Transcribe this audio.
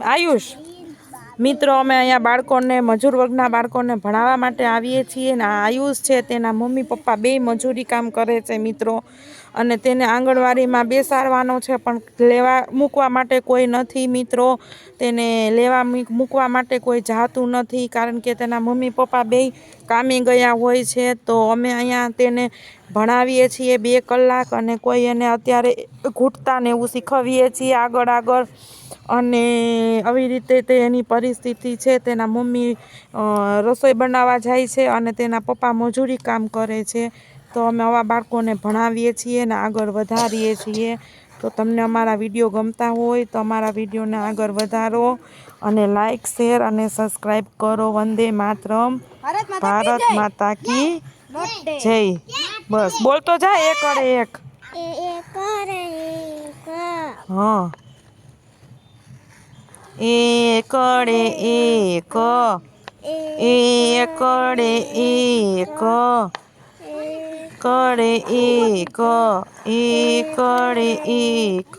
આયુષ મિત્રો અમે અહીંયા બાળકોને મજૂર વર્ગના બાળકોને ભણાવવા માટે આવીએ છીએ ને આયુષ છે તેના મમ્મી પપ્પા બે મજૂરી કામ કરે છે મિત્રો અને તેને આંગણવાડીમાં બેસાડવાનો છે પણ લેવા મૂકવા માટે કોઈ નથી મિત્રો તેને લેવા મૂકવા માટે કોઈ જાતું નથી કારણ કે તેના મમ્મી પપ્પા બે કામે ગયા હોય છે તો અમે અહીંયા તેને ભણાવીએ છીએ 2 કલાક અને કોઈ એને અત્યારે ઘૂંટતા ને એવું શીખવીએ છીએ આગળ અને આવી રીતે તે એની પરિસ્થિતિ છે તેના મમ્મી રસોઈ બનાવવા જાય છે અને તેના પપ્પા મજૂરી કામ કરે છે તો અમે આવા બાળકોને ભણાવીએ છીએ ને આગળ વધારીએ છીએ તો તમને અમારા વિડીયો ગમતા હોય તો અમારા વિડીયોને આગળ વધારો અને લાઈક શેર અને સબસ્ક્રાઈબ કરો વંદે માતરમ ભારત માતા કી જય બસ બોલતો જા એક અડે એક હા એકડે એક એકડે એક કડે એક એકડે એક